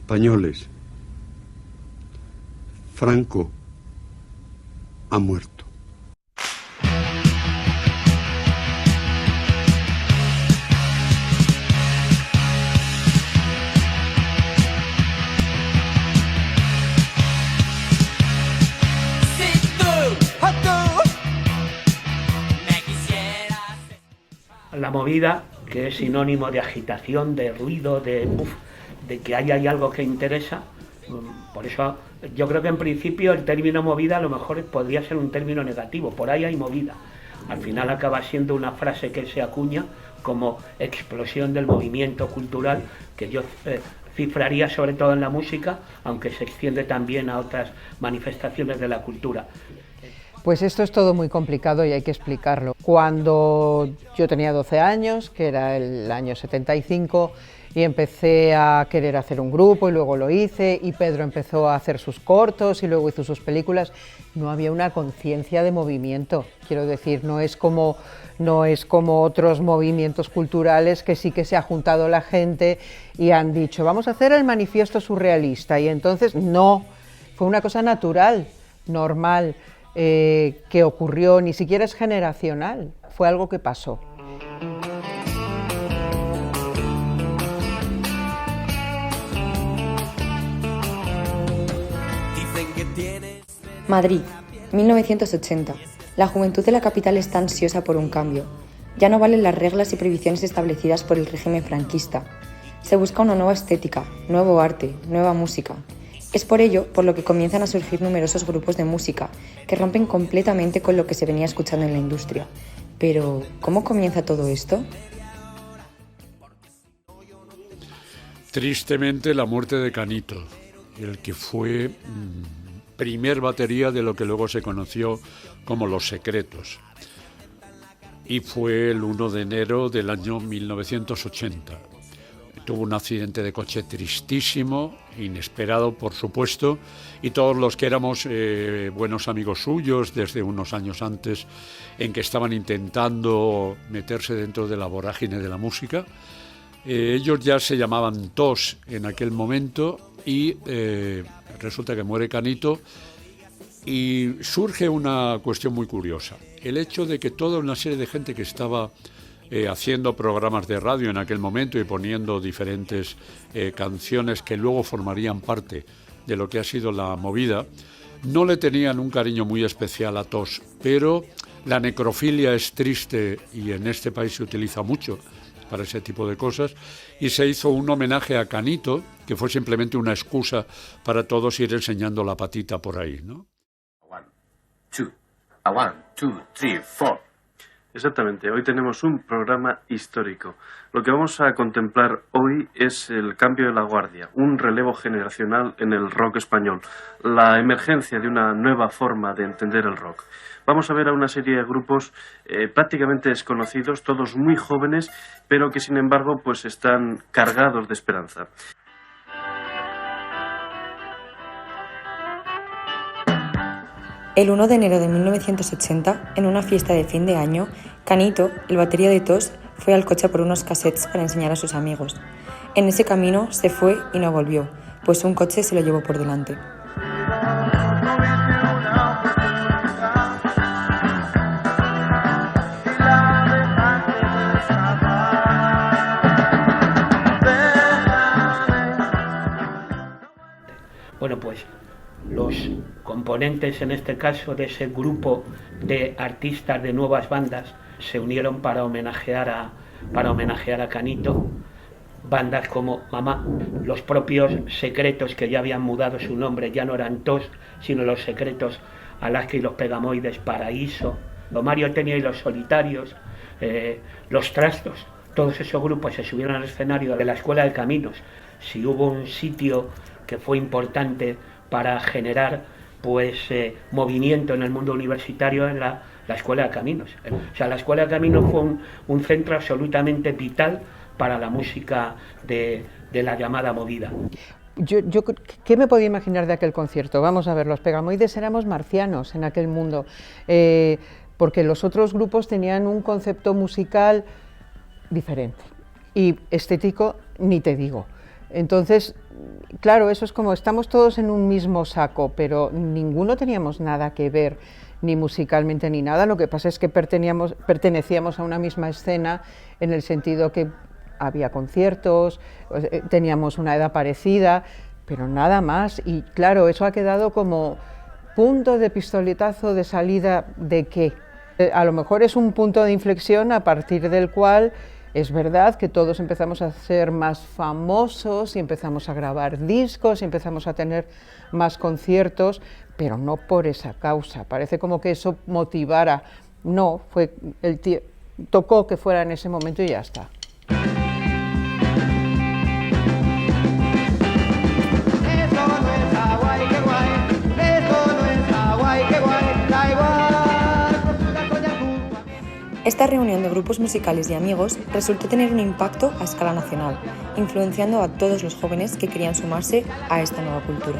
españoles. Franco ha muerto. La movida, que es sinónimo de agitación, de ruido, de que hay algo que interesa. Por eso yo creo que en principio el término movida a lo mejor podría ser un término negativo. Por ahí hay movida. Al final acaba siendo una frase que se acuña como explosión del movimiento cultural, que yo cifraría sobre todo en la música, aunque se extiende también a otras manifestaciones de la cultura. Pues esto es todo muy complicado y hay que explicarlo. Cuando yo tenía 12 años, que era el año 75, y empecé a querer hacer un grupo y luego lo hice, y Pedro empezó a hacer sus cortos y luego hizo sus películas, no había una conciencia de movimiento. Quiero decir, no es como otros movimientos culturales que sí que se ha juntado la gente y han dicho, vamos a hacer el manifiesto surrealista, y entonces no, fue una cosa natural, normal, que ocurrió, ni siquiera es generacional, fue algo que pasó. Madrid, 1980. La juventud de la capital está ansiosa por un cambio. Ya no valen las reglas y prohibiciones establecidas por el régimen franquista. Se busca una nueva estética, nuevo arte, nueva música. Es por ello por lo que comienzan a surgir numerosos grupos de música que rompen completamente con lo que se venía escuchando en la industria. Pero, ¿cómo comienza todo esto? Tristemente, la muerte de Canito, el que fue primer batería de lo que luego se conoció como Los Secretos. Y fue el 1 de enero del año 1980. Tuvo un accidente de coche tristísimo, inesperado por supuesto, y todos los que éramos buenos amigos suyos desde unos años antes, en que estaban intentando meterse dentro de la vorágine de la música, ellos ya se llamaban TOS en aquel momento, y resulta que muere Canito, y surge una cuestión muy curiosa, el hecho de que toda una serie de gente que estaba haciendo programas de radio en aquel momento y poniendo diferentes canciones que luego formarían parte de lo que ha sido la movida, no le tenían un cariño muy especial a TOS, pero la necrofilia es triste y en este país se utiliza mucho para ese tipo de cosas, y se hizo un homenaje a Canito, que fue simplemente una excusa para todos ir enseñando la patita por ahí, ¿no? 1, 2, 3, 4. Exactamente, hoy tenemos un programa histórico. Lo que vamos a contemplar hoy es el cambio de la guardia, un relevo generacional en el rock español, la emergencia de una nueva forma de entender el rock. Vamos a ver a una serie de grupos prácticamente desconocidos, todos muy jóvenes, pero que sin embargo pues están cargados de esperanza. El 1 de enero de 1980, en una fiesta de fin de año, Canito, el batería de TOS, fue al coche por unos cassettes para enseñar a sus amigos. En ese camino se fue y no volvió, pues un coche se lo llevó por delante. Bueno, pues los componentes, en este caso, de ese grupo de artistas de nuevas bandas se unieron para homenajear a Canito. Bandas como Mamá, los propios Secretos, que ya habían mudado su nombre, ya no eran TOS, sino Los Secretos, Alaska y los Pegamoides, Paraíso, Lo Mario Tenía y los Solitarios, Los Trastos. Todos esos grupos se subieron al escenario de la Escuela de Caminos. Si hubo un sitio que fue importante para generar movimiento en el mundo universitario en la Escuela de Caminos. O sea, la Escuela de Caminos fue un centro absolutamente vital para la música de la llamada movida. ¿Qué me podía imaginar de aquel concierto? Vamos a ver, los Pegamoides éramos marcianos en aquel mundo, porque los otros grupos tenían un concepto musical diferente y estético, ni te digo. Entonces, claro, eso es como estamos todos en un mismo saco, pero ninguno teníamos nada que ver, ni musicalmente ni nada. Lo que pasa es que pertenecíamos a una misma escena en el sentido que había conciertos, teníamos una edad parecida, pero nada más. Y claro, eso ha quedado como punto de pistoletazo de salida de qué. A lo mejor es un punto de inflexión a partir del cual es verdad que todos empezamos a ser más famosos y empezamos a grabar discos y empezamos a tener más conciertos, pero no por esa causa. Parece como que eso motivara. No, fue tocó que fuera en ese momento y ya está. Esta reunión de grupos musicales y amigos resultó tener un impacto a escala nacional, influenciando a todos los jóvenes que querían sumarse a esta nueva cultura.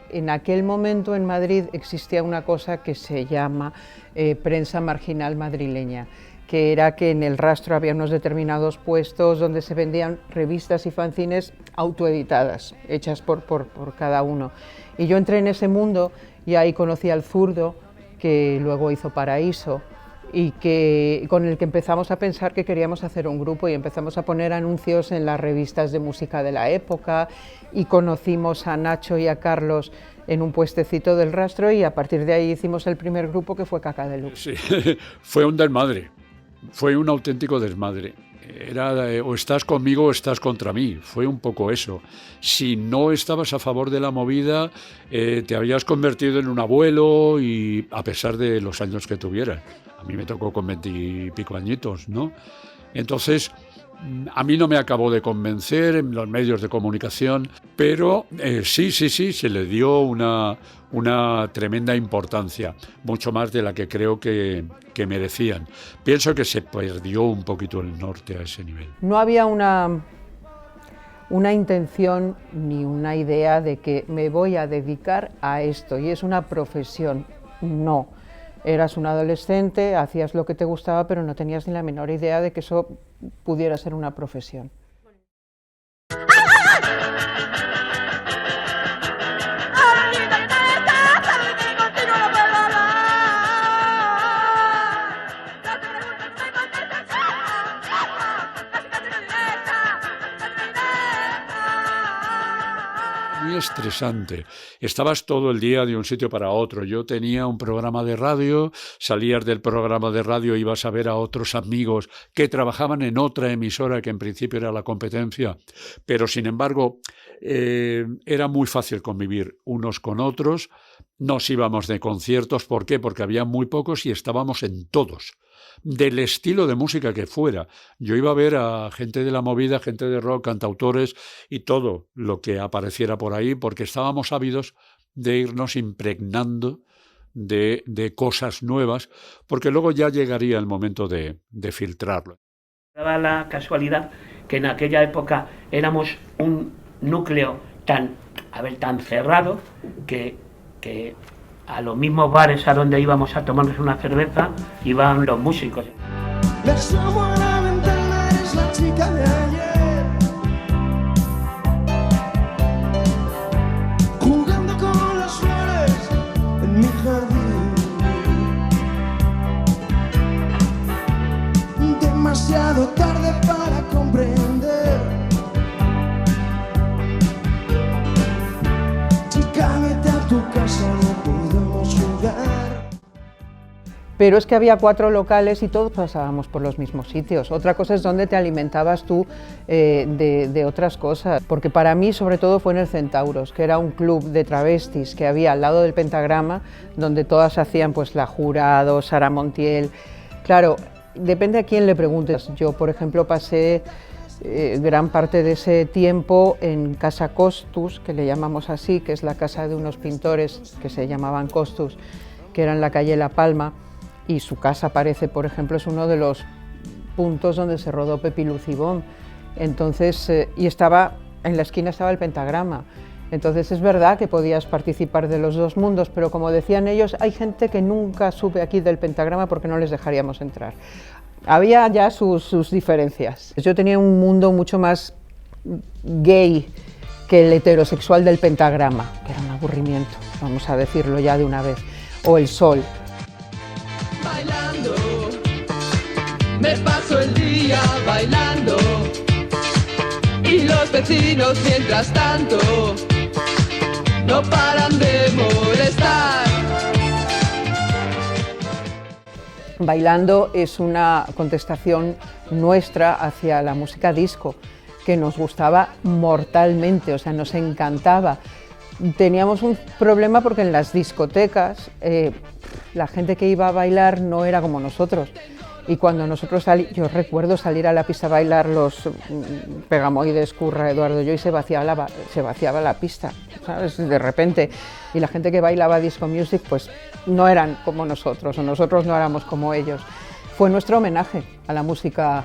En aquel momento en Madrid existía una cosa que se llama prensa marginal madrileña, que era que en el Rastro había unos determinados puestos donde se vendían revistas y fanzines autoeditadas, hechas por cada uno. Y yo entré en ese mundo y ahí conocí al Zurdo, que luego hizo Paraíso, y con el que empezamos a pensar que queríamos hacer un grupo y empezamos a poner anuncios en las revistas de música de la época, y conocimos a Nacho y a Carlos en un puestecito del Rastro, y a partir de ahí hicimos el primer grupo, que fue Caca Deluxe. Sí, fue un desmadre. Fue un auténtico desmadre. Era o estás conmigo o estás contra mí. Fue un poco eso. Si no estabas a favor de la movida, te habías convertido en un abuelo, y a pesar de los años que tuvieras. A mí me tocó con 20 y pico añitos, ¿no? Entonces, a mí no me acabó de convencer en los medios de comunicación, pero sí, se le dio una tremenda importancia, mucho más de la que creo que merecían. Pienso que se perdió un poquito el norte a ese nivel. No había una intención ni una idea de que me voy a dedicar a esto y es una profesión. No. Eras un adolescente, hacías lo que te gustaba, pero no tenías ni la menor idea de que eso pudiera ser una profesión. Muy estresante. Estabas todo el día de un sitio para otro. Yo tenía un programa de radio, salías del programa de radio, ibas a ver a otros amigos que trabajaban en otra emisora que en principio era la competencia, pero sin embargo era muy fácil convivir unos con otros. Nos íbamos de conciertos, ¿por qué? Porque había muy pocos y estábamos en todos, del estilo de música que fuera. Yo iba a ver a gente de la movida, gente de rock, cantautores y todo lo que apareciera por ahí, porque estábamos ávidos de irnos impregnando de cosas nuevas, porque luego ya llegaría el momento de filtrarlo. Daba la casualidad que en aquella época éramos un núcleo tan cerrado que a los mismos bares a donde íbamos a tomarnos una cerveza iban los músicos. Le asomo a la ventana, eres la chica de ayer, jugando con las flores en mi jardín. Demasiado tarde para comprender. Chica, vete a tu casa, no podemos jugar. Pero es que había 4 locales y todos pasábamos por los mismos sitios. Otra cosa es dónde te alimentabas tú de otras cosas. Porque para mí, sobre todo, fue en el Centauros, que era un club de travestis que había al lado del Pentagrama, donde todas hacían pues La Jurado, Sara Montiel. Claro, depende a quién le preguntes. Yo, por ejemplo, pasé gran parte de ese tiempo en Casa Costus, que le llamamos así, que es la casa de unos pintores que se llamaban Costus, que era en la calle La Palma. Y su casa parece, por ejemplo, es uno de los puntos donde se rodó Pepi Lucibón. Entonces, y estaba, en la esquina estaba el Pentagrama. Entonces es verdad que podías participar de los dos mundos, pero como decían ellos, hay gente que nunca sube aquí del pentagrama porque no les dejaríamos entrar. Había ya sus diferencias. Yo tenía un mundo mucho más gay que el heterosexual del pentagrama, que era un aburrimiento, vamos a decirlo ya de una vez, o el sol. Bailando, me paso el día bailando, y los vecinos mientras tanto no paran de molestar. Bailando es una contestación nuestra hacia la música disco, que nos gustaba mortalmente, o sea, nos encantaba. Teníamos un problema porque en las discotecas la gente que iba a bailar no era como nosotros. Y cuando nosotros yo recuerdo salir a la pista a bailar los Pegamoides, Curra, Eduardo Yo, y se vaciaba la pista, ¿sabes? De repente. Y la gente que bailaba disco music pues no eran como nosotros, o nosotros no éramos como ellos. Fue nuestro homenaje a la música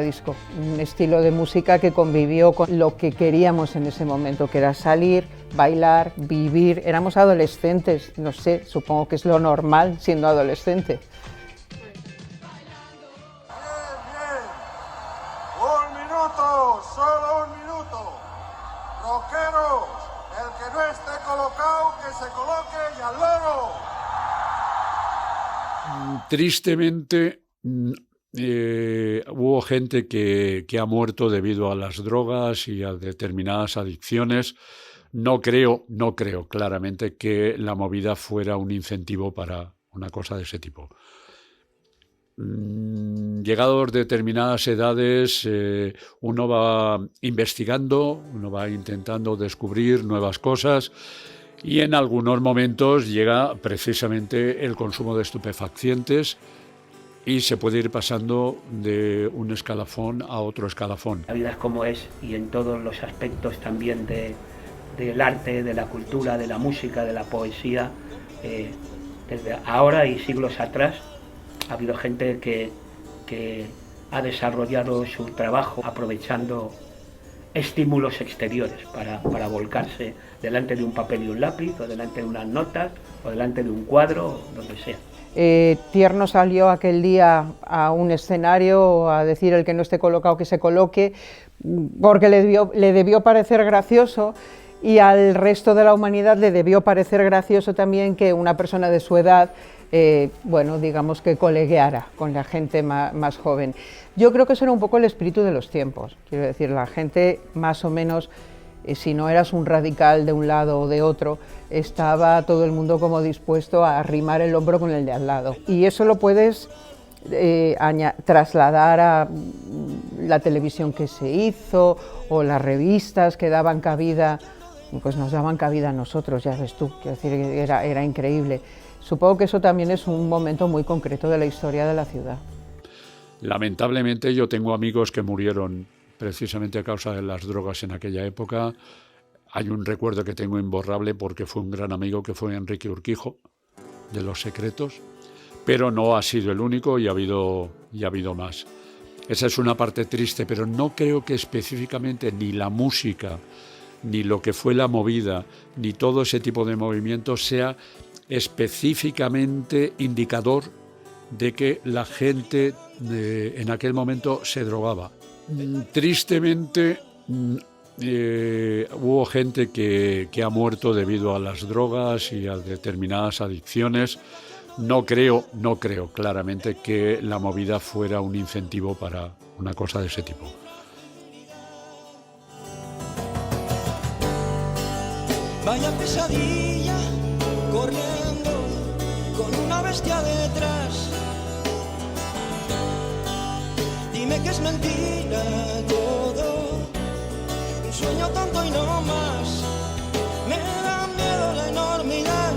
disco, un estilo de música que convivió con lo que queríamos en ese momento, que era salir, bailar, vivir. Éramos adolescentes, no sé, supongo que es lo normal siendo adolescente. Solo un minuto. Rockeros, el que no esté colocado, que se coloque y al loro. Tristemente, hubo gente que ha muerto debido a las drogas y a determinadas adicciones. No creo claramente que la movida fuera un incentivo para una cosa de ese tipo. Llegados determinadas edades, uno va investigando, uno va intentando descubrir nuevas cosas y en algunos momentos llega precisamente el consumo de estupefacientes y se puede ir pasando de un escalafón a otro escalafón. La vida es como es y en todos los aspectos también del arte, de la cultura, de la música, de la poesía, desde ahora y siglos atrás. Ha habido gente que ha desarrollado su trabajo aprovechando estímulos exteriores para volcarse delante de un papel y un lápiz, o delante de unas notas, o delante de un cuadro, donde sea. Tierno salió aquel día a un escenario a decir el que no esté colocado que se coloque, porque le debió parecer gracioso, y al resto de la humanidad le debió parecer gracioso también que una persona de su edad bueno, digamos que colegueara con la gente más joven. Yo creo que eso era un poco el espíritu de los tiempos, quiero decir, la gente más o menos, si no eras un radical de un lado o de otro, estaba todo el mundo como dispuesto a arrimar el hombro con el de al lado. Y eso lo puedes trasladar a la televisión que se hizo, o las revistas que daban cabida, pues nos daban cabida a nosotros, ya ves tú, quiero decir, era increíble. Supongo que eso también es un momento muy concreto de la historia de la ciudad. Lamentablemente yo tengo amigos que murieron precisamente a causa de las drogas en aquella época. Hay un recuerdo que tengo imborrable porque fue un gran amigo que fue Enrique Urquijo, de Los Secretos, pero no ha sido el único y ha habido más. Esa es una parte triste, pero no creo que específicamente ni la música, ni lo que fue la movida, ni todo ese tipo de movimientos sea específicamente indicador de que la gente en aquel momento se drogaba. Tristemente hubo gente que ha muerto debido a las drogas y a determinadas adicciones. No creo claramente que la movida fuera un incentivo para una cosa de ese tipo. Vaya pesadilla, corriendo con una bestia detrás. Dime que es mentira todo, un sueño tonto y no más. Me da miedo la enormidad,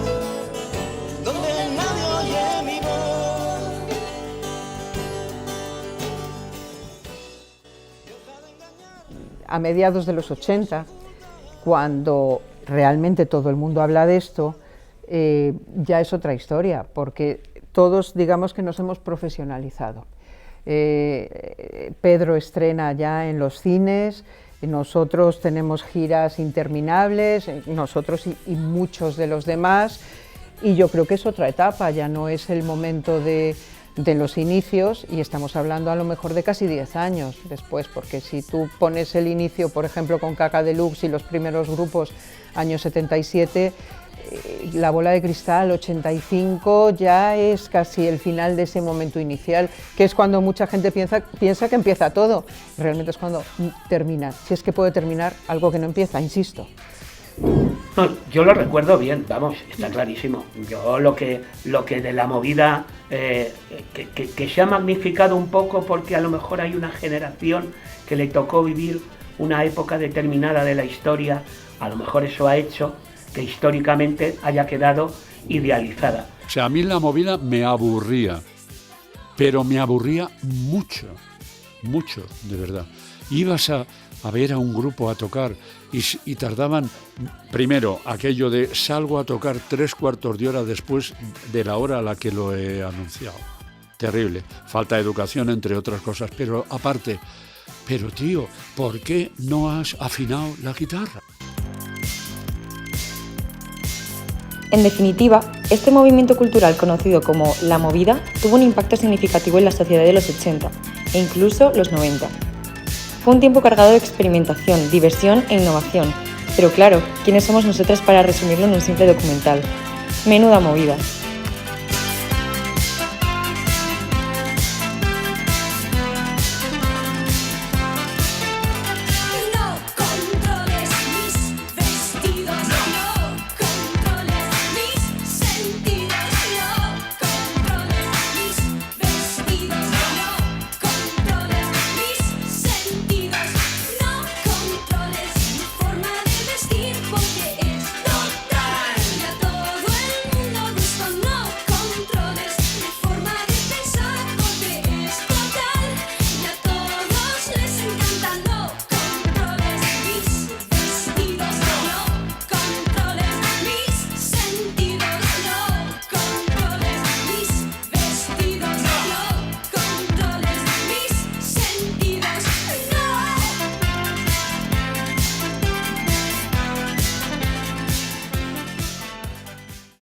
donde nadie oye mi voz. A mediados de los 80, cuando realmente todo el mundo habla de esto, ya es otra historia, porque todos digamos que nos hemos profesionalizado. Pedro estrena ya en los cines, Nosotros tenemos giras interminables, nosotros y muchos de los demás, y yo creo que es otra etapa, ya no es el momento de los inicios, y estamos hablando a lo mejor de casi 10 años después, porque si tú pones el inicio, por ejemplo, con Caca Deluxe y los primeros grupos, año 77, La Bola de Cristal, 85, ya es casi el final de ese momento inicial, que es cuando mucha gente piensa que empieza todo, realmente es cuando termina, si es que puede terminar algo que no empieza, insisto. No, yo lo recuerdo bien, vamos, está clarísimo. Yo lo que de la movida, que se ha magnificado un poco porque a lo mejor hay una generación que le tocó vivir una época determinada de la historia, a lo mejor eso ha hecho que históricamente haya quedado idealizada. O sea, a mí la movida me aburría, pero me aburría mucho, de verdad. Ibas a ver a un grupo a tocar y tardaban, primero, aquello de salgo a tocar 3/4 de hora después de la hora a la que lo he anunciado. Terrible, falta de educación, entre otras cosas, pero aparte, pero tío, ¿por qué no has afinado la guitarra? En definitiva, este movimiento cultural conocido como la movida tuvo un impacto significativo en la sociedad de los 80 e incluso los 90. Fue un tiempo cargado de experimentación, diversión e innovación, pero claro, ¿quiénes somos nosotras para resumirlo en un simple documental? Menuda movida.